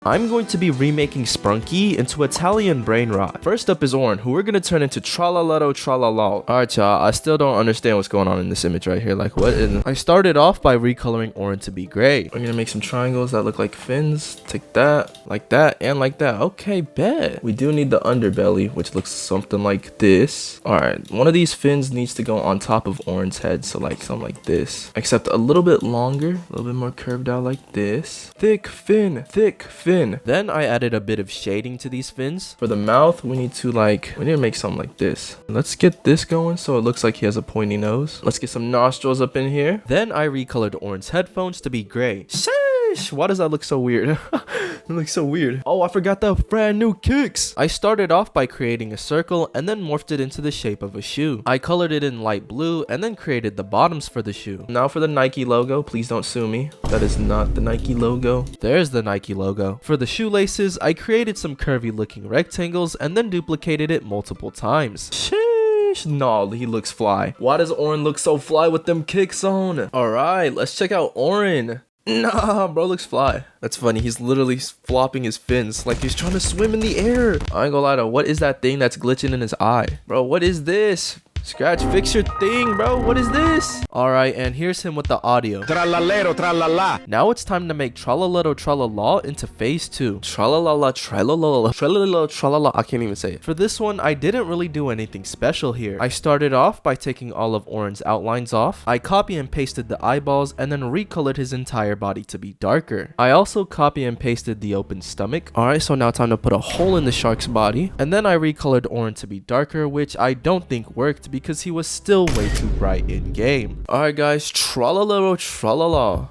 I'm going to be remaking Sprunki into Italian Brainrot. First up is Oren, who we're going to turn into Tralaletto Tralala. Alright y'all, I still don't understand what's going on in this image right here. Like what is... I started off by recoloring Oren to be gray. I'm going to make some triangles that look like fins. Take that, and like that. Okay, bet. We do need the underbelly, which looks something like this. Alright, one of these fins needs to go on top of Oren's head. So like something like this. Except a little bit longer, a little bit more curved out like this. Thick fin. Then I added a bit of shading to these fins. For the mouth, we need to make something like this. Let's get this going so it looks like he has a pointy nose. Let's get some nostrils up in here. Then I recolored Oren's headphones to be gray. Sheesh, why does that look so weird? It looks so weird. Oh, I forgot the brand new kicks. I started off by creating a circle and then morphed it into the shape of a shoe. I colored it in light blue and then created the bottoms for the shoe. Now for the Nike logo, please don't sue me. That is not the Nike logo. There's the Nike logo. For the shoelaces, I created some curvy looking rectangles and then duplicated it multiple times. Sheesh. No, he looks fly. Why does Oren look so fly with them kicks on? Alright, let's check out Oren. Nah, bro looks fly. That's funny. He's literally flopping his fins like he's trying to swim in the air. I ain't gonna lie though. What is that thing that's glitching in his eye? Bro, what is this? Scratch, fix your thing, bro. What is this? Alright, and here's him with the audio. Tralalero, tralala. Now it's time to make Tralaletto Tralala into phase 2. Tralalala, tralala, tralala, tralala. I can't even say it. For this one, I didn't really do anything special here. I started off by taking all of Oren's outlines off. I copy and pasted the eyeballs and then recolored his entire body to be darker. I also copy and pasted the open stomach. Alright, so now time to put a hole in the shark's body. And then I recolored Oren to be darker, which I don't think worked because he was still way too bright in game. Alright guys, Tralalero Tralala.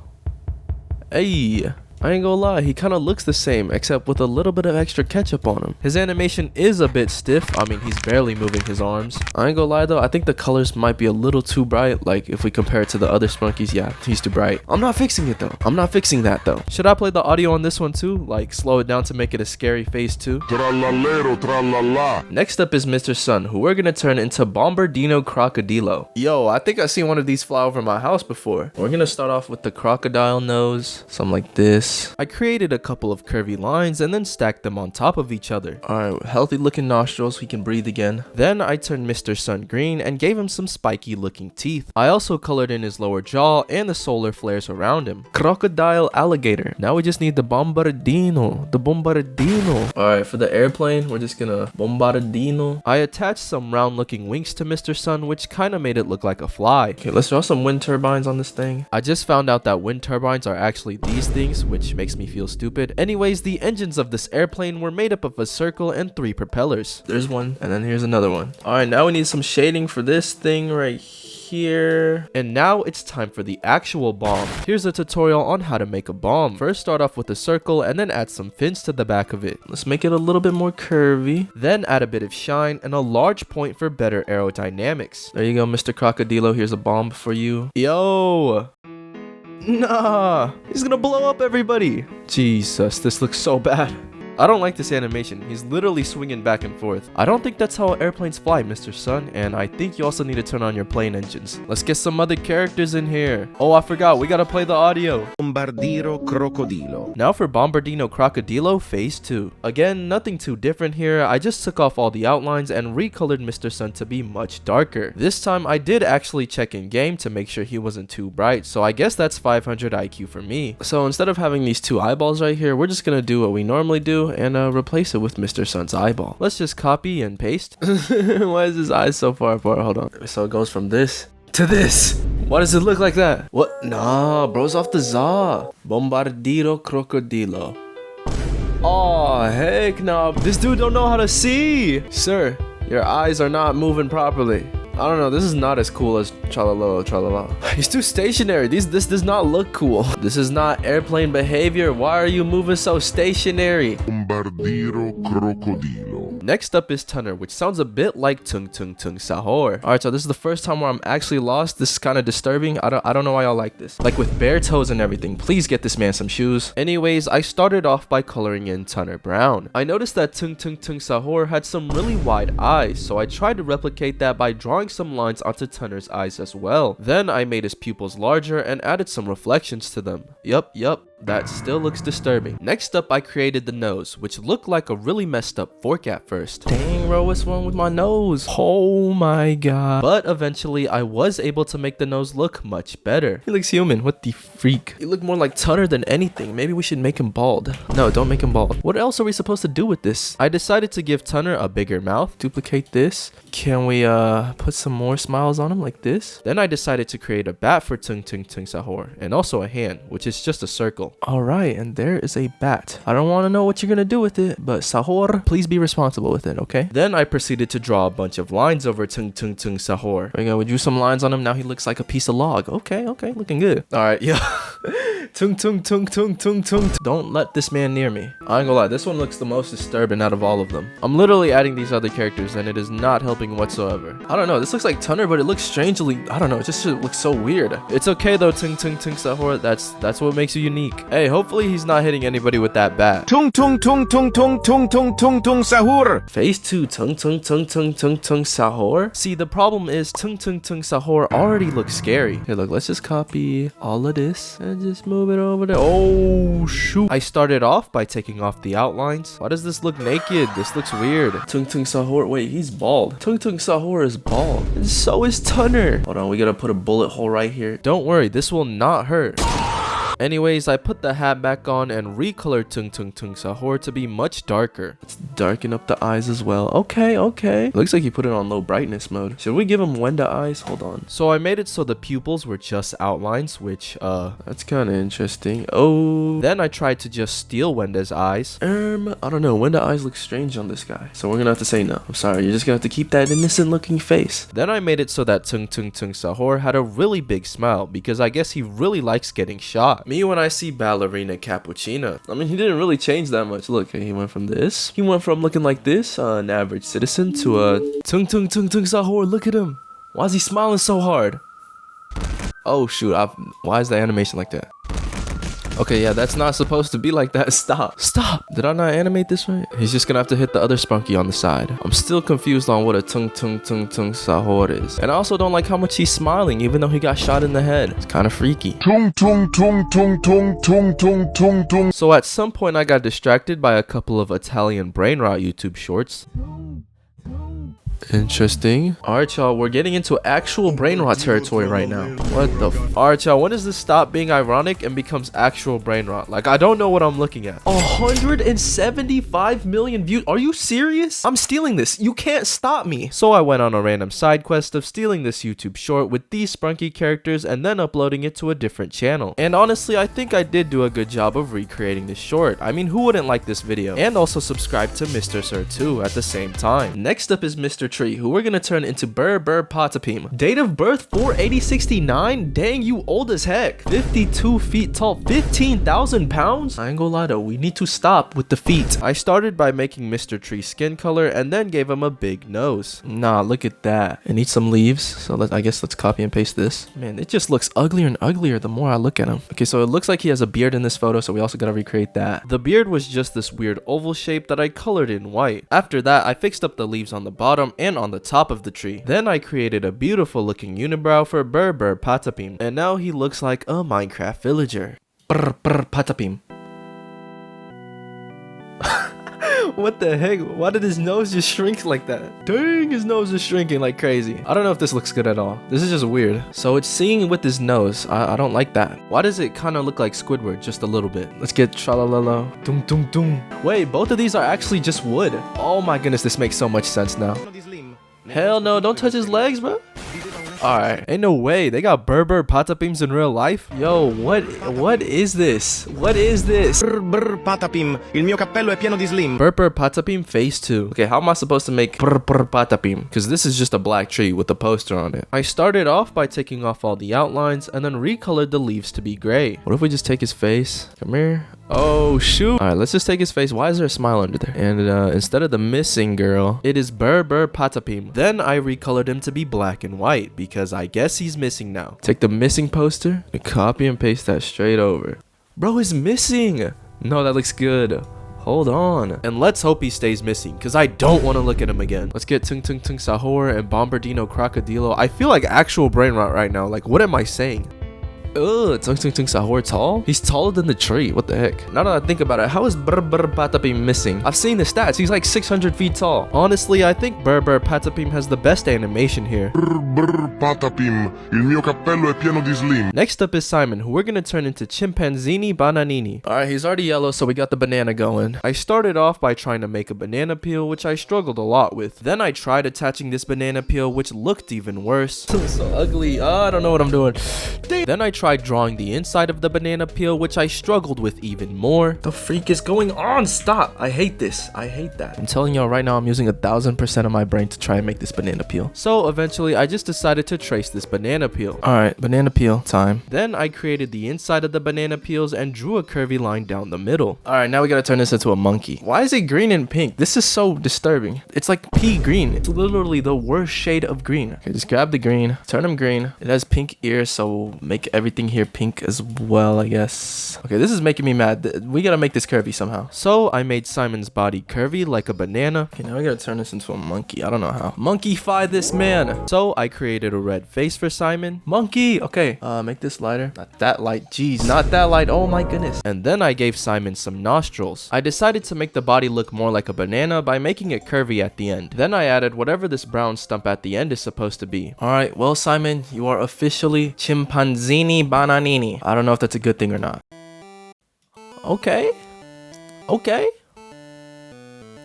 Hey, I ain't gonna lie, he kind of looks the same except with a little bit of extra ketchup on him. His animation is a bit stiff. I mean, he's barely moving his arms. I ain't gonna lie though, I think the colors might be a little too bright. Like if we compare it to the other Sprunkies, yeah, he's too bright. I'm not fixing it though. I'm not fixing that though. Should I play the audio on this one too? Like slow it down to make it a scary phase 2? Tralalero Tralala. Next up is Mr. Sun, who we're gonna turn into Bombardino Crocodilo. Yo, I think I've seen one of these fly over my house before. We're gonna start off with the crocodile nose, something like this. I created a couple of curvy lines and then stacked them on top of each other. Alright, healthy looking nostrils, he can breathe again. Then I turned Mr. Sun green and gave him some spiky looking teeth. I also colored in his lower jaw and the solar flares around him. Crocodile alligator. Now we just need the Bombardino. Alright, for the airplane, we're just gonna Bombardino. I attached some round looking wings to Mr. Sun, which kind of made it look like a fly. Okay, let's draw some wind turbines on this thing. I just found out that wind turbines are actually these things, which makes me feel stupid. Anyways, the engines of this airplane were made up of a circle and 3 propellers. There's one, and then here's another one. Alright, now we need some shading for this thing right here. And now it's time for the actual bomb. Here's a tutorial on how to make a bomb. First, start off with a circle and then add some fins to the back of it. Let's make it a little bit more curvy. Then add a bit of shine and a large point for better aerodynamics. There you go, Mr. Crocodilo. Here's a bomb for you. Yo! Nah, he's gonna blow up everybody. Jesus, this looks so bad. I don't like this animation. He's literally swinging back and forth. I don't think that's how airplanes fly, Mr. Sun, and I think you also need to turn on your plane engines. Let's get some other characters in here. Oh, I forgot. We gotta play the audio. Bombardino Crocodilo. Now for Bombardino Crocodilo phase 2. Again, nothing too different here. I just took off all the outlines and recolored Mr. Sun to be much darker. This time, I did actually check in game to make sure he wasn't too bright, so I guess that's 500 IQ for me. So instead of having these 2 eyeballs right here, we're just gonna do what we normally do and replace it with Mr. Sun's eyeball. Let's just copy and paste. Why is his eyes so far apart? Hold on. So it goes from this to this. Why does it look like that? What? Nah, bro's off the za. Bombardiro Crocodilo. Oh, heck no. This dude don't know how to see. Sir, your eyes are not moving properly. I don't know, this is not as cool as Tralala Tralala. He's too stationary. This does not look cool. This is not airplane behavior. Why are you moving so stationary? Bombardiro Crocodilo. Next up is Tunner, which sounds a bit like Tung Tung Tung Sahur. Alright, so this is the first time where I'm actually lost. This is kind of disturbing. I don't know why y'all like this. Like with bare toes and everything. Please get this man some shoes. Anyways, I started off by coloring in Tunner brown. I noticed that Tung Tung Tung Sahur had some really wide eyes, so I tried to replicate that by drawing some lines onto Tunner's eyes as well. Then I made his pupils larger and added some reflections to them. Yup. that still looks disturbing. Next up, I created the nose, which looked like a really messed up fork at first. Dang, bro, what's wrong with my nose? Oh my god. But eventually, I was able to make the nose look much better. He looks human. What the freak? He looked more like Tunner than anything. Maybe we should make him bald. No, don't make him bald. What else are we supposed to do with this? I decided to give Tunner a bigger mouth. Duplicate this. Can we put some more smiles on him like this? Then I decided to create a bat for Tung Tung Tung Sahur, and also a hand, which is just a circle. Alright, and there is a bat. I don't want to know what you're gonna do with it, but Sahur, please be responsible with it, okay? Then I proceeded to draw a bunch of lines over Tung Tung Tung Sahur. We drew some lines on him. Now he looks like a piece of log. Okay, looking good. Alright, yeah. Tung Tung Tung Tung Tung Tung. Don't let this man near me. I ain't gonna lie, this one looks the most disturbing out of all of them. I'm literally adding these other characters and it is not helping whatsoever. I don't know, this looks like Tunner, but it looks strangely, I don't know, it just looks so weird. It's okay though, Tung Tung Tung Sahur, that's what makes you unique. Hey, hopefully he's not hitting anybody with that bat. Tung tung tung tung tung tung tung tung tung Sahur. Phase 2, Tung Tung Tung Tung Tung Tung Sahur. See, the problem is Tung Tung Tung Sahur already looks scary. Here, look, let's just copy all of this and just move it over there. Oh, shoot. I started off by taking off the outlines. Why does this look naked? This looks weird. Tung Tung Sahur, wait, he's bald. Tung Tung Sahur is bald. And so is Tunner. Hold on, we gotta put a bullet hole right here. Don't worry, this will not hurt. Anyways, I put the hat back on and recolored Tung Tung Tung Sahur to be much darker. Let's darken up the eyes as well. Okay. Looks like you put it on low brightness mode. Should we give him Wenda eyes? Hold on. So I made it so the pupils were just outlines, which, that's kind of interesting. Oh, then I tried to just steal Wenda's eyes. I don't know. Wenda eyes look strange on this guy. So we're gonna have to say no. I'm sorry. You're just gonna have to keep that innocent looking face. Then I made it so that Tung Tung Tung Sahur had a really big smile because I guess he really likes getting shot. Me when I see Ballerina Cappuccina. I mean, he didn't really change that much. Look, he went from this. He went from looking like this, an average citizen, to a Tung Tung Tung Tung Sahur. Look at him. Why is he smiling so hard? Oh, shoot. Why is the animation like that? Okay, yeah, that's not supposed to be like that. Stop. Did I not animate this right? He's just gonna have to hit the other Sprunki on the side. I'm still confused on what a Tung Tung Tung Tung Sahur is. And I also don't like how much he's smiling, even though he got shot in the head. It's kind of freaky. Tung tung tung tung tung tung tung tung tung. So at some point, I got distracted by a couple of Italian Brainrot YouTube shorts. Interesting. Alright, y'all, we're getting into actual Brainrot territory right now. What the Alright, y'all, when does this stop being ironic and becomes actual Brainrot? Like, I don't know what I'm looking at. 175 million views. Are you serious? I'm stealing this. You can't stop me. So I went on a random side quest of stealing this YouTube short with these Sprunki characters and then uploading it to a different channel. And honestly, I think I did do a good job of recreating this short. I mean, who wouldn't like this video? And also subscribe to Mr. Sir too at the same time. Next up is Mr. Tree, who we're gonna turn into Burr Patapim. Date of birth 48069. Dang, you old as heck. 52 feet tall, 15,000 pounds. I ain't gonna lie though, we need to stop with the feet. I started by making Mr. Tree's skin color and then gave him a big nose. Nah, look at that. It needs some leaves, so I guess let's copy and paste this. Man, it just looks uglier and uglier the more I look at him. Okay, so it looks like he has a beard in this photo, so we also gotta recreate that. The beard was just this weird oval shape that I colored in white. After that, I fixed up the leaves on the bottom and on the top of the tree. Then I created a beautiful looking unibrow for Burr Patapim, and now he looks like a Minecraft villager. Burr Patapim. What the heck? Why did his nose just shrink like that? Dang, his nose is shrinking like crazy. I don't know if this looks good at all. This is just weird. So it's seeing with his nose. I don't like that. Why does it kind of look like Squidward just a little bit? Let's get tralalalo. Dum dum dum. Wait, both of these are actually just wood. Oh my goodness, this makes so much sense now. Hell no, don't touch his legs, bro. Alright, ain't no way. They got Burr Patapims in real life? Yo, what is this? What is this? Burr Patapim. Il mio cappello è pieno di slim. Burr Patapim phase 2. Okay, how am I supposed to make Burr Patapim? Because this is just a black tree with a poster on it. I started off by taking off all the outlines and then recolored the leaves to be gray. What if we just take his face? Come here. Oh, shoot. Alright, let's just take his face. Why is there a smile under there? And instead of the missing girl, it is Burr Patapim. Then I recolored him to be black and white because I guess he's missing now. Take the missing poster and copy and paste that straight over. Bro is missing. No, that looks good. Hold on. And let's hope he stays missing because I don't want to look at him again. Let's get Tung Tung Tung Sahur and Bombardino Crocodilo. I feel like actual Brainrot right now. Like, what am I saying? Ugh, Tung Tung Tung Sahur tall? He's taller than the tree. What the heck? Now that I think about it, how is Brr Brr Patapim missing? I've seen the stats. He's like 600 feet tall. Honestly, I think Brr Brr Patapim has the best animation here. Brr brr patapim, il mio cappello è pieno di slim. Next up is Simon, who we're gonna turn into Chimpanzini Bananini. Alright, he's already yellow, so we got the banana going. I started off by trying to make a banana peel, which I struggled a lot with. Then I tried attaching this banana peel, which looked even worse. So ugly. I don't know what I'm doing. Then I tried drawing the inside of the banana peel, which I struggled with even more. The freak is going on? Stop. I hate this. I hate that. I'm telling y'all right now, I'm using 1000% of my brain to try and make this banana peel. So eventually, I just decided to trace this banana peel. Alright, banana peel time. Then I created the inside of the banana peels and drew a curvy line down the middle. Alright, now we gotta turn this into a monkey. Why is it green and pink? This is so disturbing. It's like pea green. It's literally the worst shade of green. Okay, just grab the green, turn them green. It has pink ears, so we'll make everything here pink as well, I guess. Okay, this is making me mad. We gotta make this curvy somehow. So I made Simon's body curvy like a banana. Okay, now we gotta turn this into a monkey. I don't know how. Monkey-fy this man. So I created a red face for Simon. Monkey! Okay, make this lighter. Not that light. Jeez, not that light. Oh my goodness. And then I gave Simon some nostrils. I decided to make the body look more like a banana by making it curvy at the end. Then I added whatever this brown stump at the end is supposed to be. Alright, well Simon, you are officially Chimpanzini Bananini. I don't know if that's a good thing or not. Okay. Okay.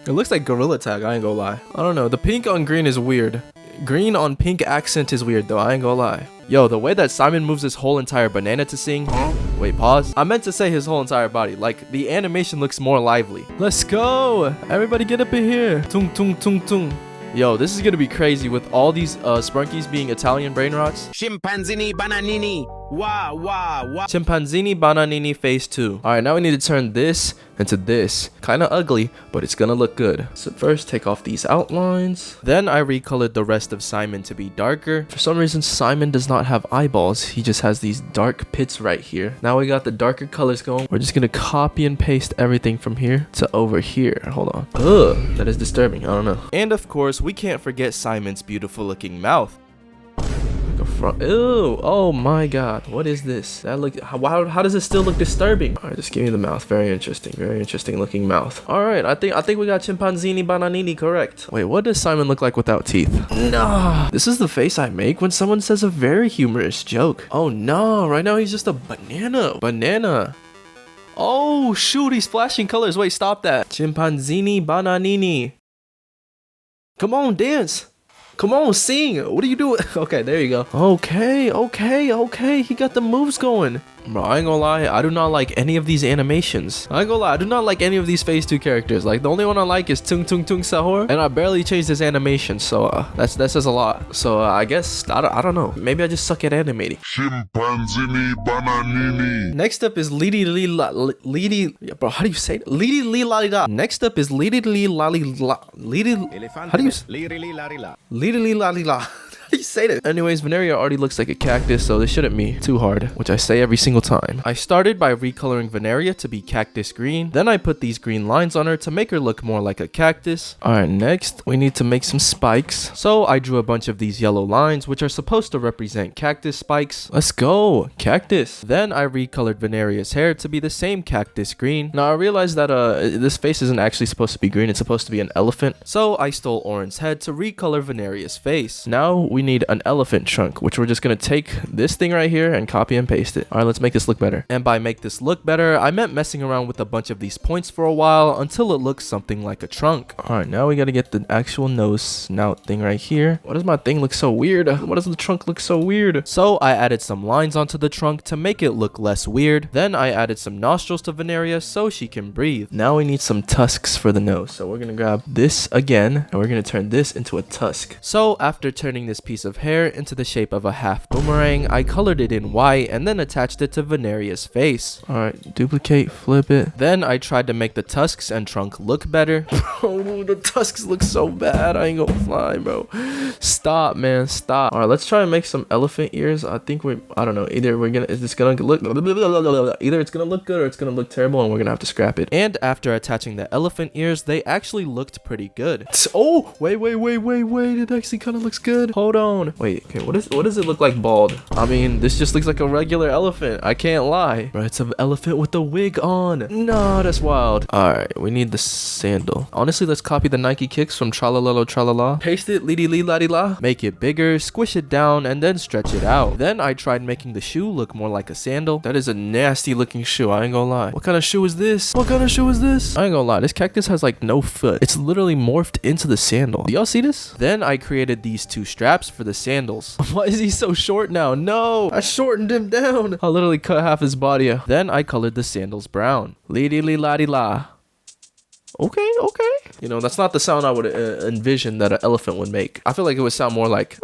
It looks like Gorilla Tag, I ain't gonna lie. I don't know, the pink on green is weird. Green on pink accent is weird though, I ain't gonna lie. Yo, the way that Simon moves his whole entire banana to sing. Wait, pause. I meant to say his whole entire body. Like, the animation looks more lively. Let's go! Everybody get up in here. Tung tung tung tung. Yo, this is gonna be crazy with all these Sprunkies being Italian Brainrots. Chimpanzini Bananini. Wah, wah, wah. Chimpanzini Bananini phase 2. Alright, now we need to turn this into this. Kinda ugly, but it's gonna look good. So first, take off these outlines. Then I recolored the rest of Simon to be darker. For some reason, Simon does not have eyeballs. He just has these dark pits right here. Now we got the darker colors going. We're just gonna copy and paste everything from here to over here. Hold on. Ugh, that is disturbing. I don't know. And of course, we can't forget Simon's beautiful looking mouth. Ew, oh my god, what is this? That look, how does it still look disturbing? All right, just give me the mouth. Very interesting looking mouth. All right, I think we got Chimpanzini Bananini correct. Wait, what does Simon look like without teeth? No, this is the face I make when someone says a very humorous joke. Oh no, right now he's just a banana. Oh shoot, he's flashing colors. Wait, stop that. Chimpanzini Bananini. Come on, dance. Come on, sing. What are you doing? Okay, there you go. Okay. He got the moves going. Bro, I ain't gonna lie. I do not like any of these animations. I ain't gonna lie. I do not like any of these phase 2 characters. Like, the only one I like is Tung Tung Tung Sahur. And I barely changed his animation. So, that says a lot. So, I guess, I don't know. Maybe I just suck at animating. Chimpanzini Bananini. Next up is Bro, how do you say it? Lidi. Next up is How do you say Lidi. How do you say that? Anyways, Veneria already looks like a cactus, so this shouldn't be too hard, which I say every single time. I started by recoloring Veneria to be cactus green. Then I put these green lines on her to make her look more like a cactus. Alright, next, we need to make some spikes. So I drew a bunch of these yellow lines, which are supposed to represent cactus spikes. Let's go, cactus. Then I recolored Veneria's hair to be the same cactus green. Now I realized that this face isn't actually supposed to be green, it's supposed to be an elephant. So I stole Oren's head to recolor Veneria's face. Now we need an elephant trunk, which we're just gonna take this thing right here and copy and paste it. All right, let's make this look better. And by make this look better, I meant messing around with a bunch of these points for a while until it looks something like a trunk. All right, now we gotta get the actual nose snout thing right here. Why does my thing look so weird? Why does the trunk look so weird? So I added some lines onto the trunk to make it look less weird. Then I added some nostrils to Veneria so she can breathe. Now we need some tusks for the nose. So we're gonna grab this again and we're gonna turn this into a tusk. So after turning this piece of hair into the shape of a half boomerang, I colored it in white and then attached it to Veneria's face. Alright, duplicate, flip it. Then I tried to make the tusks and trunk look better. Bro, the tusks look so bad. I ain't gonna fly, bro. Stop, man, stop. Alright, let's try and make some elephant ears. I don't know, either it's gonna look good or it's gonna look terrible and we're gonna have to scrap it. And after attaching the elephant ears, they actually looked pretty good. Oh, wait, it actually kind of looks good. Hold Hold on. Wait, okay, what does it look like bald? I mean, this just looks like a regular elephant. I can't lie. Bro, it's an elephant with a wig on. No, that's wild. All right, we need the sandal. Honestly, let's copy the Nike kicks from Tralalelo Tralala. Paste it, lidi li la di la. Make it bigger, squish it down, and then stretch it out. Then I tried making the shoe look more like a sandal. That is a nasty looking shoe, I ain't gonna lie. What kind of shoe is this? What kind of shoe is this? I ain't gonna lie, this cactus has like no foot. It's literally morphed into the sandal. Do y'all see this? Then I created these two straps for the sandals. Why is he so short now? No, I shortened him down. I literally cut half his body. Then I colored the sandals brown. Lidi li la di la. Okay, okay. You know, that's not the sound I would envision that an elephant would make. I feel like it would sound more like...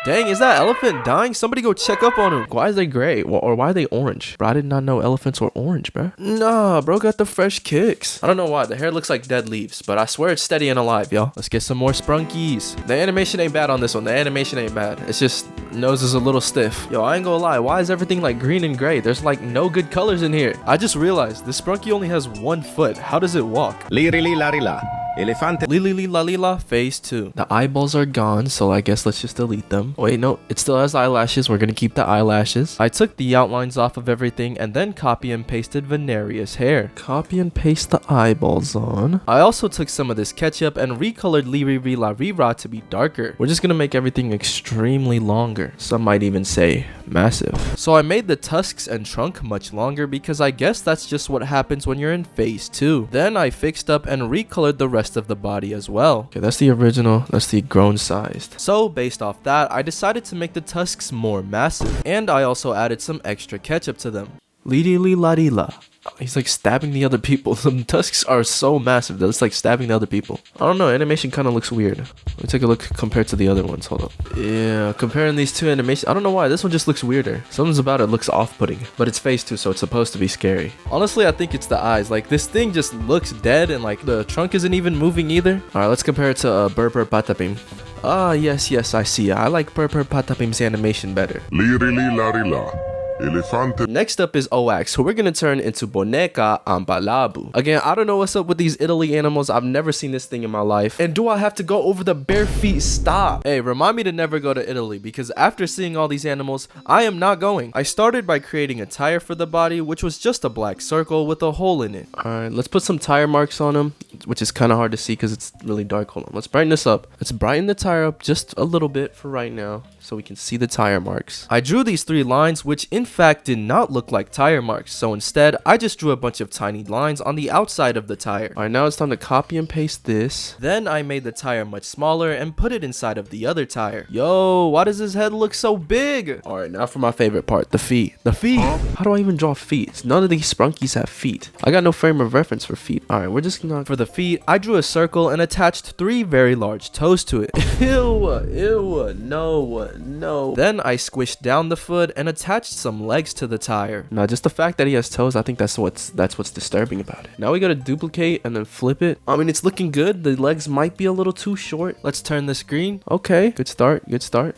Dang, is that elephant dying? Somebody go check up on him. Why is they gray? Or why are they orange? Bro, I did not know elephants were orange, bro. Nah, bro got the fresh kicks. I don't know why. The hair looks like dead leaves, but I swear it's steady and alive, y'all. Let's get some more sprunkies. The animation ain't bad on this one. The animation ain't bad. It's just nose is a little stiff. Yo, I ain't gonna lie. Why is everything like green and gray? There's like no good colors in here. I just realized this sprunky only has 1 foot. How does it walk? Lirili larila. Elefante. Lili lalila phase 2. The eyeballs are gone, so I guess let's just delete them. Wait, no, it still has eyelashes. We're gonna keep the eyelashes. I took the outlines off of everything and then copy and pasted Venarius hair. Copy and paste the eyeballs on. I also took some of this ketchup and recolored Liri La Rira to be darker. We're just gonna make everything extremely longer. Some might even say massive. So I made the tusks and trunk much longer because I guess that's just what happens when you're in phase 2. Then I fixed up and recolored the rest of the body as well. Okay, that's the original. That's the grown sized. So based off that, I decided to make the tusks more massive, and I also added some extra ketchup to them. Lidi li la di la. He's like stabbing the other people. The tusks are so massive that it's like stabbing the other people. I don't know, animation kind of looks weird. Let me take a look compared to the other ones. Hold up. Yeah, comparing these two animations, I don't know why. This one just looks weirder. Something's about it looks off-putting. But it's phase 2, so it's supposed to be scary. Honestly, I think it's the eyes. Like, this thing just looks dead, and like the trunk isn't even moving either. Alright, let's compare it to Burper Patapim. Ah, yes, I see. I like Burper Patapim's animation better. Lirili larila. Elefante. Next up is Oax, who we're gonna turn into Boneca Ambalabu. Again, I don't know what's up with these Italy animals. I've never seen this thing in my life. And do I have to go over the bare feet? Stop. Hey, remind me to never go to Italy, because after seeing all these animals, I am not going. I started by creating a tire for the body, which was just a black circle with a hole in it. Alright, let's put some tire marks on them, which is kind of hard to see because it's really dark. Hold on, let's brighten this up. Let's brighten the tire up just a little bit for right now, so we can see the tire marks. I drew these 3 lines, which in fact did not look like tire marks, so instead I just drew a bunch of tiny lines on the outside of the tire. Alright, now it's time to copy and paste this. Then I made the tire much smaller and put it inside of the other tire. Yo, why does his head look so big? Alright, now for my favorite part, the feet. The feet! How do I even draw feet? None of these sprunkies have feet. I got no frame of reference for feet. Alright, we're just gonna... For the feet, I drew a circle and attached 3 very large toes to it. Ew, no. Then I squished down the foot and attached some legs to the tire. Now, just the fact that he has toes, I think that's what's disturbing about it. Now we gotta duplicate and then flip it. I mean, it's looking good. The legs might be a little too short. Let's turn this green. Okay, good start.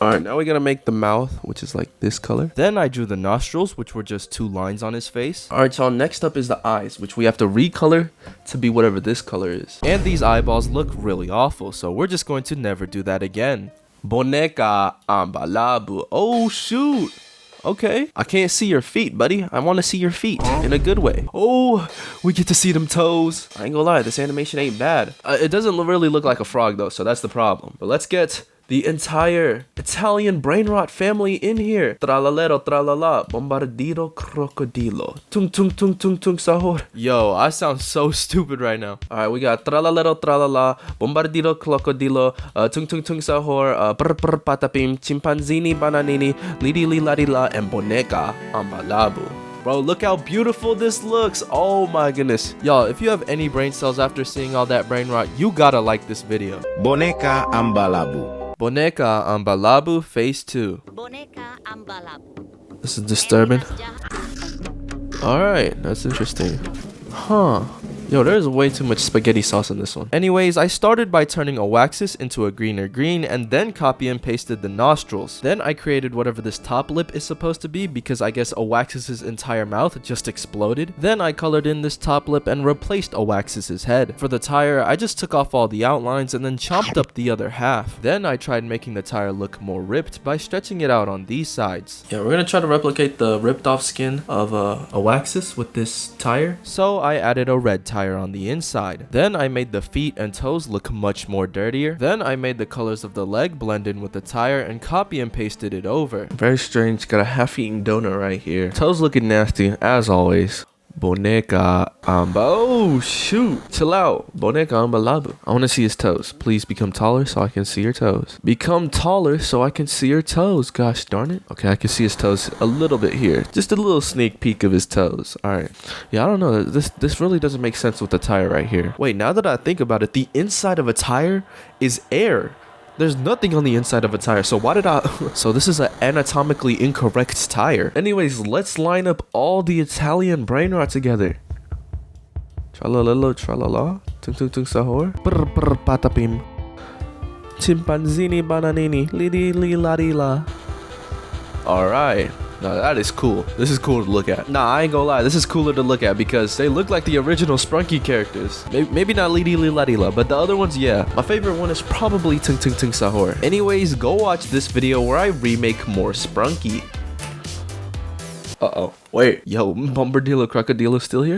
All right, now we gotta make the mouth, which is like this color. Then I drew the nostrils, which were just 2 lines on his face. All right, so next up is the eyes, which we have to recolor to be whatever this color is. And these eyeballs look really awful, so we're just going to never do that again. Boneca Ambalabu. Oh, shoot. Okay. I can't see your feet, buddy. I want to see your feet in a good way. Oh, we get to see them toes. I ain't gonna lie, this animation ain't bad. It doesn't really look like a frog, though, so that's the problem. But let's get the entire Italian Brainrot family in here. Tralalero, tralala, bombardiro, crocodilo. Tung, tung, tung, tung, tung, sahur. Yo, I sound so stupid right now. Alright, we got tralalero, tralala, bombardiro, crocodilo, tung, tung, tung, sahur, brr, brr, patapim, chimpanzini, bananini, lidi, li, la, and boneca ambalabu. Bro, look how beautiful this looks. Oh my goodness. Y'all, if you have any brain cells after seeing all that brain rot, you gotta like this video. Boneca Ambalabu. Boneca Ambalabu phase 2. Boneca Ambalabu. This is disturbing. Alright, that's interesting. Huh. Yo, there's way too much spaghetti sauce in this one. Anyways, I started by turning Oaxis into a greener green and then copy and pasted the nostrils. Then I created whatever this top lip is supposed to be because I guess Oaxis's entire mouth just exploded. Then I colored in this top lip and replaced Oaxis's head. For the tire, I just took off all the outlines and then chopped up the other half. Then I tried making the tire look more ripped by stretching it out on these sides. Yeah, we're gonna try to replicate the ripped off skin of Oaxis with this tire. So I added a red tire on the inside. Then I made the feet and toes look much more dirtier. Then I made the colors of the leg blend in with the tire and copy and pasted it over. Very strange, got a half-eaten donut right here. Toes looking nasty, as always. Boneca amba. Oh, shoot. Chill out. Boneca amba labu. I want to see his toes. Please become taller so I can see your toes. Become taller so I can see your toes. Gosh darn it. Okay, I can see his toes a little bit here. Just a little sneak peek of his toes. All right. Yeah, I don't know. This really doesn't make sense with the tire right here. Wait, now that I think about it, the inside of a tire is air. There's nothing on the inside of a tire, so why did I... So this is an anatomically incorrect tire. Anyways, let's line up all the Italian Brainrot together. Tralalelo, tralala. Tung tung tung sahor. Brr brr patapim. Chimpanzini bananini. Lidi li la di la. Alright. Now that is cool. This is cool to look at. Nah, I ain't gonna lie. This is cooler to look at because they look like the original Sprunki characters. Maybe not Lidi Li Ladila, but the other ones, yeah. My favorite one is probably Tung Tung Tung Sahor. Anyways, go watch this video where I remake more Sprunki. Uh-oh. Wait. Yo, Bombardillo Crocodilo still here?